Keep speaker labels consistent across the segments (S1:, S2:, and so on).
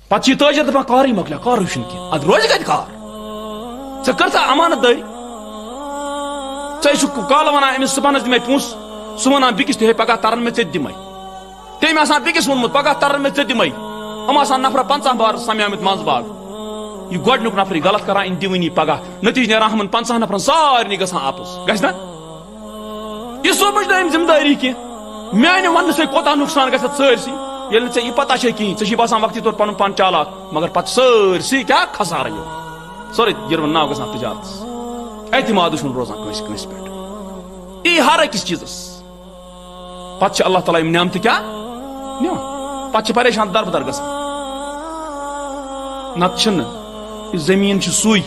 S1: پتہ یہ تاجر دپان کارٕے مۄکلیو کار وٕچھُن کینٛہہ ادٕ روزِ کتہِ کار ژےٚ کٔر سا امانت دٲری ژےٚ چھُکھ کالہٕ ونان أمِس صُبحنس دِ مےٚ پونٛسہٕ سُہ ونان بیٚکِس تہِ ہے پگاہ ترن مےٚ ژےٚ تہِ دِمے تٔمۍ آسان بیٚکِس ووٚنمُت پگاہ ترن مےٚ ژےٚ دِمے یِم آسان نفر 50 بار سمیامٕتۍ منٛز باغ یہ گۄڈنیُک نفرٕے غلط کران أمۍ دِوٲنی پگاہ نتیجہ نیران ہُمن 50 نفرن سارنٕے گژھان اپُز گژھِ نا یہ سوچ نہٕ أمۍ ذمہٕ دٲری کینٛہہ میانہِ وننہٕ سۭتۍ کوتاہ نۄقصان گژھِ اتھ سٲرسٕے ییٚلہِ نہٕ ژےٚ یہِ پتہ چھے کِہیٖنۍ ژےٚ چھی باسان وقتی طور پنُن پان چالاک مگر پتہٕ سٲرسٕے کیٛاہ خسارٕ یِوان سورُے یِروُن ناو گژھان تجارتس اعتمادٕے چھُنہٕ روزان کٲنٛسہِ کٲنٛسہِ پٮ۪ٹھ یی ہر أکِس چیٖزس پتہٕ چھِ اللہ تعالیٰ یِم نعمتہٕ کیٛاہ نِوان پتہٕ چھِ پریشان دربدر گژھان نتہٕ چھِنہٕ یہِ زٔمیٖن چھُ سُے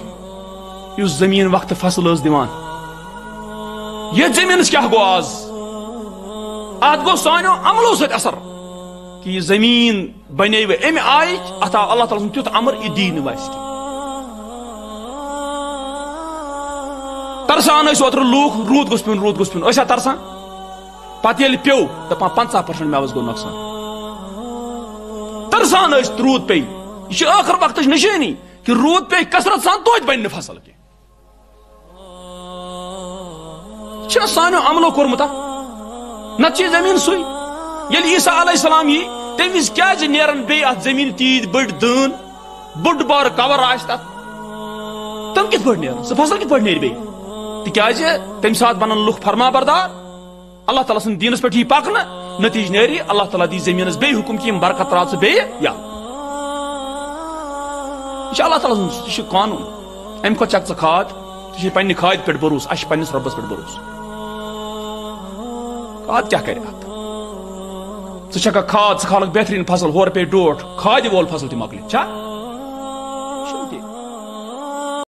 S1: یُس زٔمیٖن وقتہٕ فصل ٲس دِوان یتھ زٔمیٖنس کیٛاہ گوٚو آز اتھ گوٚو سانیو عملو سۭتۍ اثر کہ یہ زمین بنے امہ آیہِ اتھ آو اللہ تعالیٰ سُنٛد تیُتھ امر یہِ دی نہٕ ویسہِ کینٛہہ ترسان ٲسۍ اوترٕ لوٗکھ روٗد گوٚژھ پیوٚن ٲسیا ترسان پتہٕ ییٚلہِ پیوٚو دپان 50% میوس گوٚو نۄقصان ترسان ٲسۍ روٗد پیٚیہِ یہ چھِ ٲخر وقتٕچ نشٲنی کہ روٗد پیٚیہِ کثرت سان توتہِ بنہِ نہٕ فصل کینٛہہ چھُنہ سانیو عملو کوٚرمُت نتہٕ چھِ یہِ زٔمیٖن سُے ییٚلہِ عیٖسیٰ علیہ السلام یی تمہِ وِزِ کیازِ نیرن بیٚیہِ اتھ زٔمیٖنہِ تیٖتۍ بٔڑۍ دٲن بوٚڑ بارٕ کور آسہِ تتھ تِم کِتھ پٲٹھۍ نیرن سُہ فصل کِتھ پٲٹھۍ نیرِ بیٚیہِ تِکیازِ تمہِ ساتہٕ بنن لُکھ فرما بردار اللہ تعالیٰ سٕنٛدِ دیٖنس پٮ۪ٹھ یی پکنہٕ نتیجہ نیرِ اللہ تعالیٰ دی زٔمیٖنس بیٚیہِ حُکم کہِ یِم برکت تراو ژٕ بیٚیہِ یلہٕ یہ چھُ اللہ تعالیٰ سُنٛد یہِ چھُ قانوٗن امہِ کھۄتہٕ چھکھ ژٕ کھاد ژٕ چھِ پننہِ کھادِ پٮ۪ٹھ بروسہٕ اسہِ چھُ پننِس رۄبس پٮ۪ٹھ بروسہٕ کھاد کیٛاہ کرِ اتھ ژٕ چھکھا کھاد ژٕ کھالکھ بہتریٖن فصل ہورٕ پیٚیہِ ڈوٹھ کھادِ وول فصل تہِ مۄکلہِ چھا